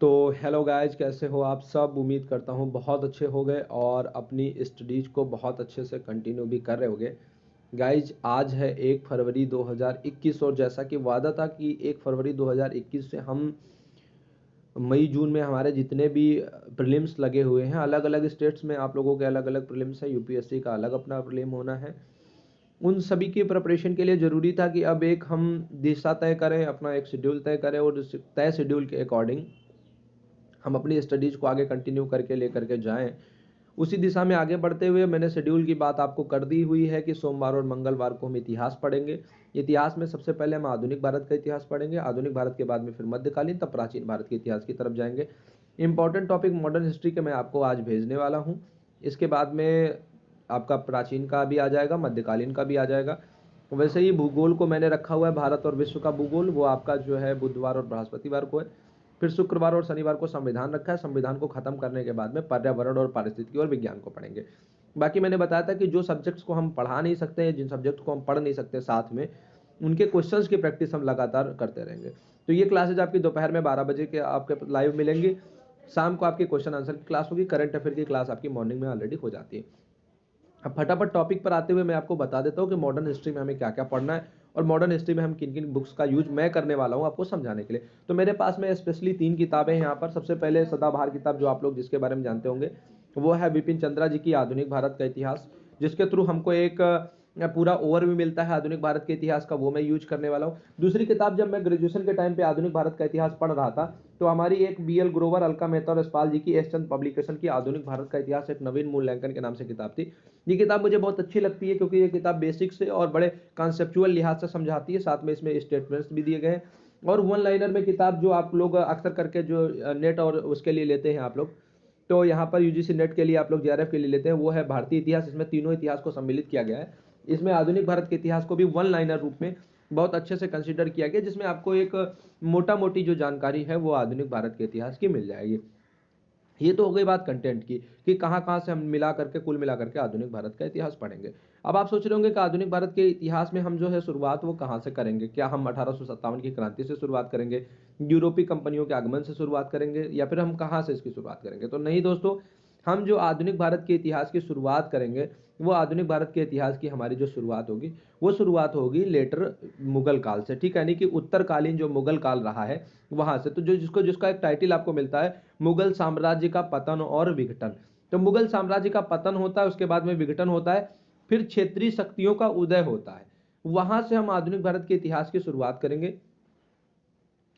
तो hello guys, कैसे हो आप सब। उम्मीद करता हूँ बहुत अच्छे हो गए और अपनी स्टडीज को बहुत अच्छे से कंटिन्यू भी कर रहे होगे। गाइज आज है 1 फरवरी 2021 और जैसा कि वादा था कि 1 फरवरी 2021 से हम मई जून में हमारे जितने भी प्रीलिम्स लगे हुए हैं अलग अलग स्टेट्स में, आप लोगों के अलग अलग प्रीलिम्स हैं, यूपीएससी का अलग अपना प्रीलिम होना है। उन सभी की प्रिपरेशन के लिए ज़रूरी था कि अब एक हम दिशा तय करें, अपना एक शेड्यूल तय करें और उस तय शेड्यूल के अकॉर्डिंग हम अपनी स्टडीज को आगे कंटिन्यू करके लेकर के जाएं। उसी दिशा में आगे बढ़ते हुए मैंने शेड्यूल की बात आपको कर दी हुई है कि सोमवार और मंगलवार को हम इतिहास पढ़ेंगे। इतिहास में सबसे पहले हम आधुनिक भारत का इतिहास पढ़ेंगे, आधुनिक भारत के बाद में फिर मध्यकालीन, तब प्राचीन भारत के इतिहास की तरफ जाएंगे। इंपॉर्टेंट टॉपिक मॉडर्न हिस्ट्री के मैं आपको आज भेजने वाला हूँ। इसके बाद में आपका प्राचीन का भी आ जाएगा, मध्यकालीन का भी आ जाएगा। वैसे ही भूगोल को मैंने रखा हुआ है, भारत और विश्व का भूगोल, वो आपका जो है बुधवार और बृहस्पतिवार को है। फिर शुक्रवार और शनिवार को संविधान रखा है। संविधान को खत्म करने के बाद में पर्यावरण और पारिस्थितिकी और विज्ञान को पढ़ेंगे। बाकी मैंने बताया था कि जो सब्जेक्ट्स को हम पढ़ा नहीं सकते, जिन सब्जेक्ट्स को हम पढ़ नहीं सकते साथ में, उनके क्वेश्चंस की प्रैक्टिस हम लगातार करते रहेंगे। तो ये क्लासेज आपकी दोपहर में 12 बजे के आपके लाइव मिलेंगी। शाम को आपकी क्वेश्चन आंसर की क्लास होगी। करंट अफेयर की क्लास आपकी मॉर्निंग में ऑलरेडी हो जाती है। अब फटाफट टॉपिक पर आते हुए मैं आपको बता देता हूँ कि मॉडर्न हिस्ट्री में हमें क्या क्या पढ़ना है और मॉडर्न हिस्ट्री में हम किन किन बुक्स का यूज मैं करने वाला हूँ आपको समझाने के लिए। तो मेरे पास में स्पेशली 3 किताबें हैं यहाँ पर। सबसे पहले सदाबहार किताब, जो आप लोग जिसके बारे में जानते होंगे, वो है विपिन चंद्रा जी की आधुनिक भारत का इतिहास, जिसके थ्रू हमको एक पूरा ओवरव्यू मिलता है आधुनिक भारत के इतिहास का, वो मैं यूज करने वाला हूँ। दूसरी किताब, जब मैं ग्रेजुएशन के टाइम पे आधुनिक भारत का इतिहास पढ़ रहा था, तो हमारी एक BL ग्रोवर, अलका मेहता और यशपाल जी की एस चंद पब्लिकेशन की आधुनिक भारत का इतिहास, एक नवीन मूल्यांकन के नाम से किताब थी। ये किताब मुझे बहुत अच्छी लगती है क्योंकि ये किताब बेसिक से और बड़े कॉन्सेप्चुअल लिहाज से समझाती है, साथ में इसमें स्टेटमेंट्स भी दिए गए हैं। और वन लाइनर में किताब, जो आप लोग अक्सर करके जो नेट और उसके लिए लेते हैं आप लोग, तो यहाँ पर यूजीसी नेट के लिए आप लोग JRF के लिए लेते हैं, वो है भारतीय इतिहास। इसमें तीनों इतिहास को सम्मिलित किया गया है। इसमें आधुनिक भारत के इतिहास को भी वन लाइनर रूप में बहुत अच्छे से कंसिडर किया गया, जिसमें आपको एक मोटा मोटी जो जानकारी है वो आधुनिक भारत के इतिहास की मिल जाएगी। ये तो हो गई बात कंटेंट की कि कहाँ कहाँ से हम मिला करके, कुल मिला करके आधुनिक भारत का इतिहास पढ़ेंगे। अब आप सोच रहे होंगे कि आधुनिक भारत के इतिहास में हम जो है शुरुआत वो कहाँ से करेंगे। क्या हम 1857 की क्रांति से शुरुआत करेंगे, यूरोपीय कंपनियों के आगमन से शुरुआत करेंगे, या फिर हम कहाँ से इसकी शुरुआत करेंगे? तो नहीं दोस्तों, हम जो आधुनिक भारत के इतिहास की शुरुआत करेंगे, वो आधुनिक भारत के इतिहास की हमारी जो शुरुआत होगी, वो शुरुआत होगी लेटर मुगल काल से। ठीक है, यानी कि उत्तरकालीन जो मुगल काल रहा है वहां से। तो जो जिसको जिसका एक टाइटल आपको मिलता है, मुगल साम्राज्य का पतन और विघटन। तो मुगल साम्राज्य का पतन होता है, उसके बाद में विघटन होता है, फिर क्षेत्रीय शक्तियों का उदय होता है। वहां से हम आधुनिक भारत के इतिहास की शुरुआत करेंगे।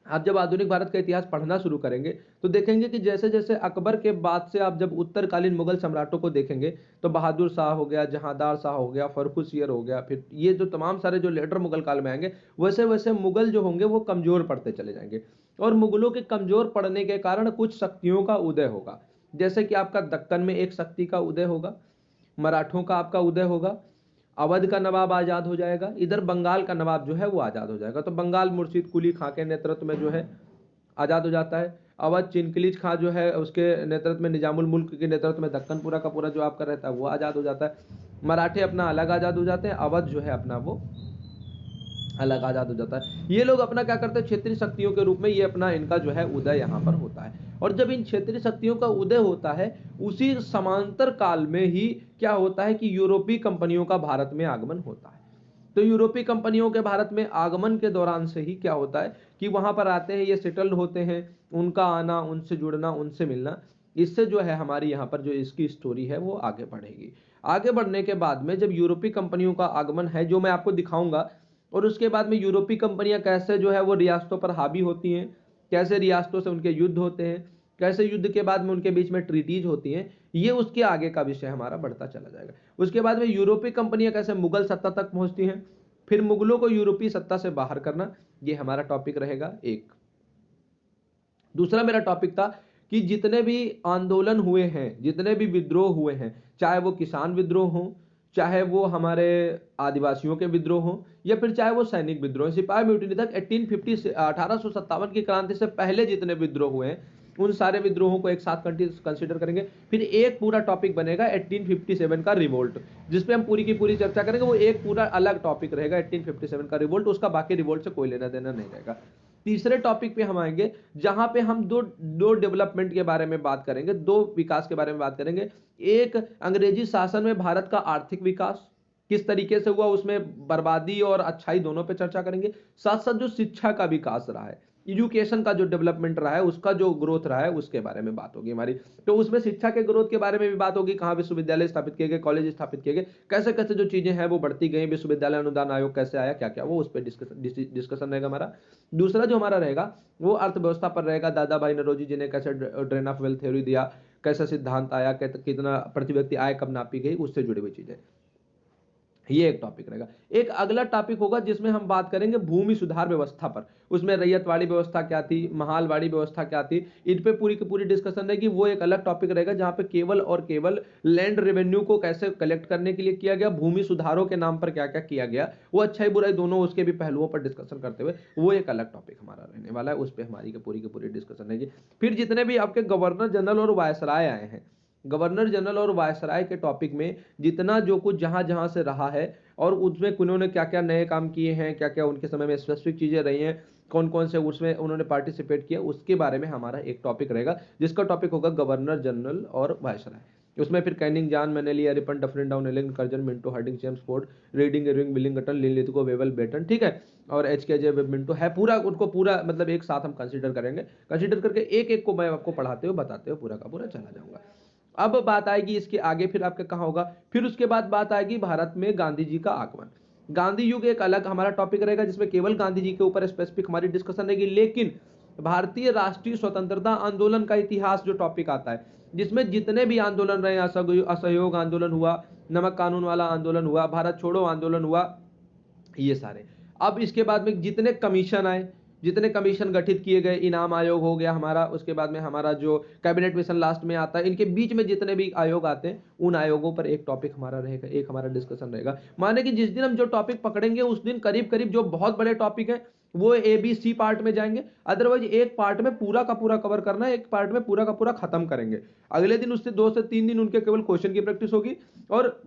आप जब आधुनिक भारत का इतिहास पढ़ना शुरू करेंगे तो देखेंगे कि जैसे जैसे अकबर के बाद से आप जब उत्तरकालीन मुगल सम्राटों को देखेंगे, तो बहादुर शाह हो गया, जहांदार शाह हो गया, फर्रुखसियर हो गया, फिर ये जो तमाम सारे जो लेटर मुगल काल में आएंगे, वैसे वैसे मुगल जो होंगे वो कमजोर पड़ते चले जाएंगे। और मुगलों के कमजोर पड़ने के कारण कुछ शक्तियों का उदय होगा। जैसे कि आपका दक्कन में एक शक्ति का उदय होगा, मराठों का आपका उदय होगा, अवध का नवाब आजाद हो जाएगा, इधर बंगाल का नवाब जो है वो आजाद हो जाएगा। तो बंगाल मुर्शिद कुली खां के नेतृत्व में जो है आजाद हो जाता है। अवध चिनकिलिज खां जो है उसके नेतृत्व में, निजामुल मुल्क के नेतृत्व में दक्कन पूरा का पूरा जो आपका रहता है वो आजाद हो जाता है। मराठे अपना अलग आजाद हो जाते हैं, अवध जो है अपना वो अलग आजाद हो जाता है। ये लोग अपना क्या करते हैं, क्षेत्रीय शक्तियों के रूप में ये अपना इनका जो है उदय यहाँ पर होता है। और जब इन क्षेत्रीय शक्तियों का उदय होता है, उसी समांतर काल में ही क्या होता है कि यूरोपीय कंपनियों का भारत में आगमन होता है। तो यूरोपीय कंपनियों के भारत में आगमन के दौरान से ही क्या होता है कि वहां पर आते हैं, ये सेटल्ड होते हैं, उनका आना, उनसे जुड़ना, उनसे मिलना, इससे जो है हमारी यहाँ पर जो इसकी स्टोरी है वो आगे बढ़ेगी। आगे बढ़ने के बाद में जब यूरोपीय कंपनियों का आगमन है, जो मैं आपको दिखाऊंगा, और उसके बाद में यूरोपीय कंपनियां कैसे जो है वो रियासतों पर हावी होती हैं, कैसे रियासतों से उनके युद्ध होते हैं, कैसे युद्ध के बाद में उनके बीच में ट्रीटीज होती हैं, ये उसके आगे का विषय हमारा बढ़ता चला जाएगा। उसके बाद में यूरोपीय कंपनियां कैसे मुगल सत्ता तक पहुंचती हैं, फिर मुगलों को यूरोपीय सत्ता से बाहर करना, ये हमारा टॉपिक रहेगा एक। दूसरा मेरा टॉपिक था कि जितने भी आंदोलन हुए हैं, जितने भी विद्रोह हुए हैं, चाहे वो किसान विद्रोह हो, चाहे वो हमारे आदिवासियों के विद्रोह हो, या फिर चाहे वो सैनिक विद्रोह, सिपाही म्यूटिनी तक 1850 से 1857 की क्रांति से पहले जितने विद्रोह हुए हैं, उन सारे विद्रोहों को एक साथ कंसीडर करेंगे। फिर एक पूरा टॉपिक बनेगा 1857 का रिवोल्ट, जिसपे हम पूरी की पूरी चर्चा करेंगे। वो एक पूरा अलग टॉपिक रहेगा 1857 का रिवोल्ट, उसका बाकी रिवोल्ट से कोई लेना देना नहीं रहेगा। तीसरे टॉपिक पे हम आएंगे जहां पे हम दो दो डेवलपमेंट के बारे में बात करेंगे, दो विकास के बारे में बात करेंगे। एक, अंग्रेजी शासन में भारत का आर्थिक विकास किस तरीके से हुआ, उसमें बर्बादी और अच्छाई दोनों पे चर्चा करेंगे। साथ साथ जो शिक्षा का विकास रहा है, एजुकेशन का जो डेवलपमेंट रहा है, उसका जो ग्रोथ रहा है, उसके बारे में बात होगी हमारी। तो उसमें शिक्षा के ग्रोथ के बारे में भी बात होगी, कहाँ विश्वविद्यालय स्थापित किए गए, कॉलेज स्थापित किए गए, कैसे कैसे जो चीजें हैं वो बढ़ती गई, विश्वविद्यालय अनुदान आयोग कैसे आया, क्या क्या, वो उस पर डिस्कशन रहेगा हमारा। दूसरा जो हमारा रहेगा वो अर्थव्यवस्था पर रहेगा। दादा भाई नौरोजी जी ने कैसे ड्रेन ऑफ वेल्थ थ्योरी दिया, कैसा सिद्धांत आया, कितना प्रति व्यक्ति आय कब नापी गई, उससे जुड़ी हुई चीजें, ये एक टॉपिक रहेगा। एक अगला टॉपिक होगा जिसमें हम बात करेंगे भूमि सुधार व्यवस्था पर। उसमें रैयतवाड़ी व्यवस्था क्या थी, महालवाड़ी व्यवस्था क्या थी, इन पे पूरी की पूरी डिस्कशन रहेगी। वो एक अलग टॉपिक रहेगा जहां पे केवल और केवल लैंड रेवेन्यू को कैसे कलेक्ट करने के लिए किया गया, भूमि सुधारों के नाम पर क्या क्या किया गया, वो अच्छाई बुराई दोनों उसके भी पहलुओं पर डिस्कशन करते हुए वो एक अलग टॉपिक हमारा रहने वाला है। उस पर हमारी की पूरी डिस्कशन रहेगी। फिर जितने भी आपके गवर्नर जनरल और वायसराय आए हैं, गवर्नर जनरल और वायसराय के टॉपिक में जितना जो कुछ जहां जहां से रहा है और उसमें उन्होंने क्या क्या नए काम किए हैं, क्या क्या उनके समय में स्पेसिफिक चीजें रही हैं, कौन कौन से उसमें उन्होंने पार्टिसिपेट किया, उसके बारे में हमारा एक टॉपिक रहेगा जिसका टॉपिक होगा गवर्नर जनरल और वायसराय। उसमें फिर कैनिंग, जॉन मैनेली, एरिपन, डफरिन, डाउन, एलिंग, कर्जन, मिंटो, हार्डिंग, जेम्स फोर्ड, Reading, Irwin, Willingdon, Linlithgow, Wavell, बेटन, ठीक है, और एच के जे मिंटो है। पूरा उनको पूरा मतलब एक साथ हम कंसीडर करेंगे, कंसीडर करके एक एक को मैं आपको पढ़ाते हुए बताते हुए पूरा का पूरा चला जाऊंगा। अब बात आएगी इसके आगे, फिर आपका कहाँ होगा, फिर उसके बाद बात आएगी भारत में गांधी जी का आगमन। गांधी युग एक अलग हमारा टॉपिक रहेगा जिसमें केवल गांधी जी के ऊपर स्पेसिफिक हमारी डिस्कशन रहेगी। लेकिन भारतीय राष्ट्रीय स्वतंत्रता आंदोलन का इतिहास जो टॉपिक आता है, जिसमें जितने भी आंदोलन रहे, असहयोग आंदोलन हुआ, नमक कानून वाला आंदोलन हुआ, भारत छोड़ो आंदोलन हुआ, ये सारे। अब इसके बाद में जितने कमीशन आए, जितने कमीशन गठित किए गए, इनाम आयोग हो गया हमारा, उसके बाद में हमारा जो कैबिनेट मिशन लास्ट में आता है, इनके बीच में जितने भी आयोग आते हैं उन आयोगों पर एक टॉपिक हमारा रहेगा, एक हमारा डिस्कशन रहेगा। माने कि जिस दिन हम जो टॉपिक पकड़ेंगे उस दिन करीब करीब जो बहुत बड़े टॉपिक है वो ए बी सी पार्ट में जाएंगे। अदरवाइज एक पार्ट में पूरा का पूरा कवर करना है, एक पार्ट में पूरा का पूरा खत्म करेंगे। अगले दिन उससे 2 से 3 दिन उनके केवल क्वेश्चन की प्रैक्टिस होगी और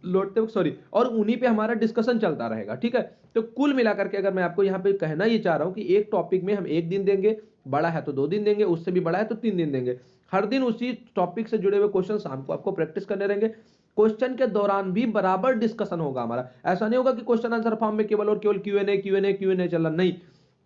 लौटते वक्त सॉरी, और उन्हीं पे हमारा डिस्कशन चलता रहेगा, ठीक है। तो कुल मिलाकर के अगर मैं आपको यहाँ पे कहना ये चाह रहा हूँ कि एक टॉपिक में हम 1 दिन देंगे, बड़ा है तो 2 दिन देंगे, उससे भी बड़ा है तो 3 दिन देंगे। हर दिन उसी टॉपिक से जुड़े हुए क्वेश्चन शाम को आपको प्रैक्टिस करने रहेंगे। क्वेश्चन के दौरान भी बराबर डिस्कशन होगा हमारा। ऐसा नहीं होगा कि क्वेश्चन आंसर फॉर्म में केवल और केवल क्यू एन ए चल रहा, नहीं।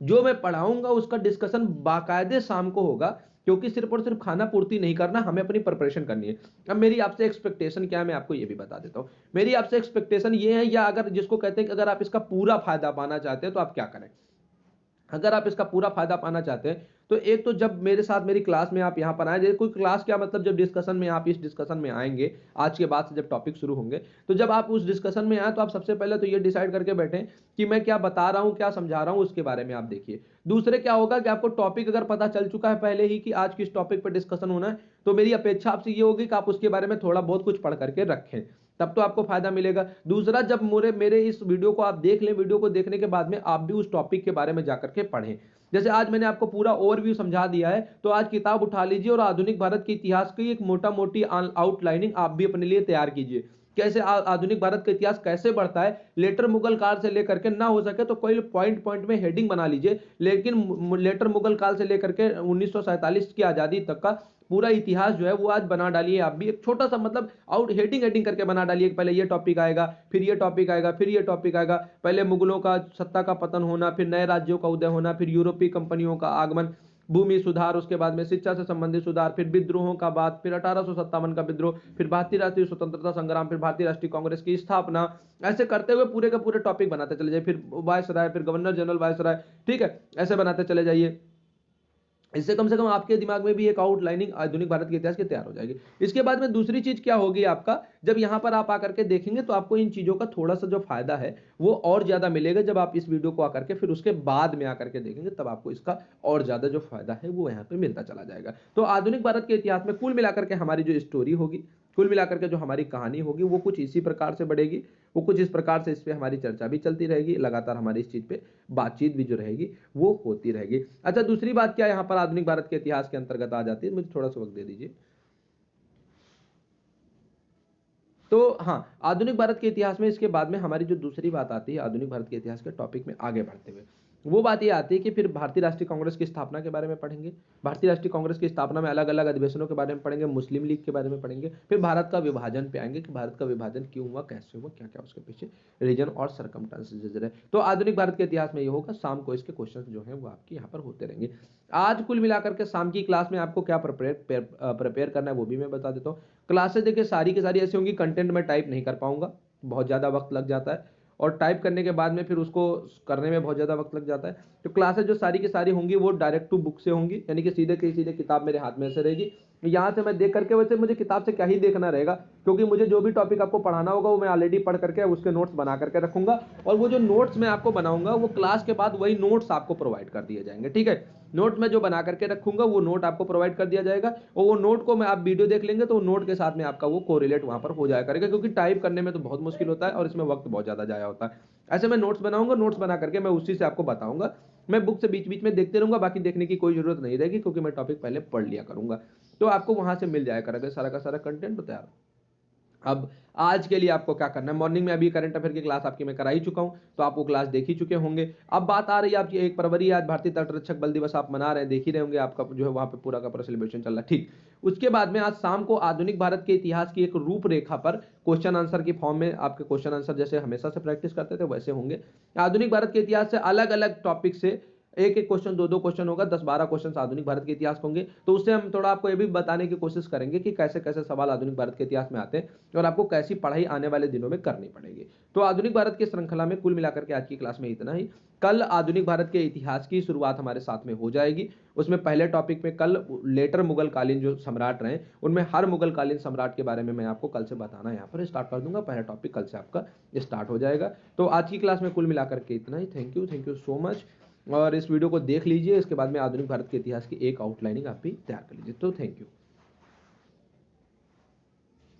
जो मैं पढ़ाऊंगा उसका डिस्कशन बाकायदे शाम को होगा, क्योंकि सिर्फ और सिर्फ खाना पूर्ति नहीं करना, हमें अपनी प्रिपरेशन करनी है। अब मेरी आपसे एक्सपेक्टेशन क्या है मैं आपको ये भी बता देता हूं। मेरी आपसे एक्सपेक्टेशन ये है, या अगर जिसको कहते हैं कि अगर आप इसका पूरा फायदा पाना चाहते हैं तो आप क्या करें। अगर आप इसका पूरा फायदा पाना चाहते हैं तो एक तो जब मेरे साथ मेरी क्लास में आप यहाँ पर आए, कोई क्लास क्या मतलब जब डिस्कशन में आप इस डिस्कशन में आएंगे, आज के बाद से जब टॉपिक शुरू होंगे, तो जब आप उस डिस्कशन में आए तो आप सबसे पहले तो ये डिसाइड करके बैठें कि मैं क्या बता रहा हूँ, क्या समझा रहा हूँ, उसके बारे में आप देखिए। दूसरे क्या होगा कि आपको टॉपिक अगर पता चल चुका है पहले ही कि आज किस टॉपिक पर डिस्कशन होना है, तो मेरी अपेक्षा आपसे ये होगी कि आप उसके बारे में थोड़ा बहुत कुछ पढ़ करके रखें, तब तो आपको फायदा मिलेगा। दूसरा, जब मेरे इस वीडियो को आप देख लें, वीडियो को देखने के बाद में आप भी उस टॉपिक के बारे में जाकर के पढ़ें। जैसे आज मैंने आपको पूरा ओवरव्यू समझा दिया है, तो आज किताब उठा लीजिए और आधुनिक भारत के इतिहास की एक मोटा मोटी आउटलाइनिंग आप भी अपने लिए तैयार कीजिए। कैसे आधुनिक भारत का इतिहास कैसे बढ़ता है, लेटर मुगल काल से लेकर के, ना हो सके तो कोई पॉइंट पॉइंट में हेडिंग बना लीजिए, लेकिन लेटर मुगल काल से लेकर के 1947 की आजादी तक का पूरा इतिहास जो है वो आज बना डालिए। आप भी एक छोटा सा मतलब आउट हेडिंग हेडिंग करके बना डालिए, पहले ये टॉपिक आएगा, फिर ये टॉपिक आएगा, फिर ये टॉपिक आएगा, पहले मुगलों का सत्ता का पतन होना, फिर नए राज्यों का उदय होना, फिर यूरोपीय कंपनियों का आगमन, भूमि सुधार, उसके बाद में शिक्षा से संबंधित सुधार, फिर विद्रोहों का बात, फिर 1857 का विद्रोह, फिर भारतीय राष्ट्रीय स्वतंत्रता संग्राम, फिर भारतीय राष्ट्रीय कांग्रेस की स्थापना। ऐसे करते हुए पूरे का पूरे टॉपिक बनाते चले जाइए, फिर वायसराय, फिर गवर्नर जनरल वायसराय, ठीक है, ऐसे बनाते चले जाइए। इससे कम से कम आपके दिमाग में भी एक आउटलाइनिंग आधुनिक भारत के इतिहास की तैयार हो जाएगी। इसके बाद में दूसरी चीज क्या होगी आपका, जब यहां पर आप आकर के देखेंगे तो आपको इन चीजों का थोड़ा सा जो फायदा है वो और ज्यादा मिलेगा। जब आप इस वीडियो को आकर के फिर उसके बाद में आकर के देखेंगे तब आपको इसका और ज्यादा जो फायदा है वो यहाँ पे मिलता चला जाएगा। तो आधुनिक भारत के इतिहास में कुल मिलाकर के हमारी जो स्टोरी होगी, कुल मिलाकर के जो हमारी कहानी होगी वो कुछ इसी प्रकार से बढ़ेगी, वो कुछ इस प्रकार से इस पे हमारी चर्चा भी चलती रहेगी, लगातार हमारी इस चीज पे बातचीत भी जो रहेगी वो होती रहेगी। अच्छा, दूसरी बात क्या यहाँ पर आधुनिक भारत के इतिहास के अंतर्गत आ जाती है, मुझे थोड़ा सा वक्त दे दीजिए। तो हाँ, आधुनिक भारत के इतिहास में इसके बाद में हमारी जो दूसरी बात आती है आधुनिक भारत के इतिहास के टॉपिक में आगे बढ़ते हुए, वो बात ये आती है कि फिर भारतीय राष्ट्रीय कांग्रेस की स्थापना के बारे में पढ़ेंगे, भारतीय राष्ट्रीय कांग्रेस की स्थापना में अलग अलग अधिवेशनों के बारे में पढ़ेंगे, मुस्लिम लीग के बारे में पढ़ेंगे, फिर भारत का विभाजन पे आएंगे कि भारत का विभाजन क्यों हुआ, कैसे हुआ, क्या क्या उसके पीछे रीजन और सरकमस्टांसेस है। तो आधुनिक भारत के इतिहास में ये होगा, शाम को इसके क्वेश्चन जो है वो आपके यहाँ पर होते रहेंगे। आज कुल मिलाकर के शाम की क्लास में आपको क्या प्रिपेयर करना है वो भी मैं बता देता हूँ। क्लासेस देखिए सारी की सारी ऐसी होंगी, कंटेंट में टाइप नहीं कर पाऊंगा, बहुत ज़्यादा वक्त लग जाता है, और टाइप करने के बाद में फिर उसको करने में बहुत ज़्यादा वक्त लग जाता है। तो क्लासेस जो सारी की सारी होंगी वो डायरेक्ट टू बुक से होंगी, यानी कि सीधे किताब मेरे हाथ में से रहेगी, यहाँ से मैं देख करके, वैसे मुझे किताब से क्या ही देखना रहेगा, क्योंकि मुझे जो भी टॉपिक आपको पढ़ाना होगा वो मैं ऑलरेडी पढ़ करके उसके नोट्स बना करके रखूंगा, और वो जो नोट्स मैं आपको बनाऊंगा वो क्लास के बाद वही नोट्स आपको प्रोवाइड कर दिए जाएंगे। ठीक है, नोट में जो बना करके रखूंगा वो नोट आपको प्रोवाइड कर दिया जाएगा, और वो नोट को मैं आप वीडियो देख लेंगे तो नोट के साथ में आपका वो कोरिलेट वहां पर हो जाया करेगा, क्योंकि टाइप करने में तो बहुत मुश्किल होता है और इसमें वक्त बहुत ज्यादा जाया होता है। ऐसे मैं नोट्स बनाऊंगा, नोट्स बना करके मैं उसी से आपको बताऊंगा, मैं बुक से बीच बीच में देखते रहूंगा, बाकी देखने की कोई जरूरत नहीं रहेगी, क्योंकि मैं टॉपिक पहले पढ़ लिया करूंगा, तो आपको वहां से मिल जाया करेगा सारा का सारा कंटेंट तो तैयार। अब आज के लिए आपको क्या करना है, मॉर्निंग में अभी करंट अफेयर की क्लास आपकी मैं करा ही चुका हूं, तो आप वो क्लास देख ही चुके होंगे। अब बात आ रही है आपकी 1 फरवरी, आज भारतीय तटरक्षक बल दिवस आप मना रहे हैं, देख ही रहे होंगे, आपका जो है वहां पे पूरा का पूरा सेलिब्रेशन चल रहा है। ठीक, उसके बाद में आज शाम को आधुनिक भारत के इतिहास की एक रूपरेखा पर क्वेश्चन आंसर की फॉर्म में आपके क्वेश्चन आंसर जैसे हमेशा से प्रैक्टिस करते थे वैसे होंगे। आधुनिक भारत के इतिहास से अलग अलग टॉपिक से एक एक क्वेश्चन, दो क्वेश्चन होगा, 10-12 क्वेश्चन आधुनिक भारत के इतिहास होंगे। तो उससे हम थोड़ा आपको ये भी बताने की कोशिश करेंगे कि कैसे कैसे सवाल आधुनिक भारत के इतिहास में आते हैं और आपको कैसी पढ़ाई आने वाले दिनों में करनी पड़ेगी। तो आधुनिक भारत की श्रृंखला में कुल मिलाकर के आज की क्लास में इतना ही। कल आधुनिक भारत के इतिहास की शुरुआत हमारे साथ में हो जाएगी। उसमें पहले टॉपिक में कल लेटर मुगल कालीन जो सम्राट रहे उनमें हर मुगल कालीन सम्राट के बारे में मैं आपको कल से बताना यहाँ पर स्टार्ट कर दूंगा। पहला टॉपिक कल से आपका स्टार्ट हो जाएगा। तो आज की क्लास में कुल मिलाकर के इतना ही। Thank you so much. और इस वीडियो को देख लीजिए, इसके बाद में आधुनिक भारत के इतिहास की एक आउटलाइनिंग आप भी तैयार कर लीजिए। तो थैंक यू।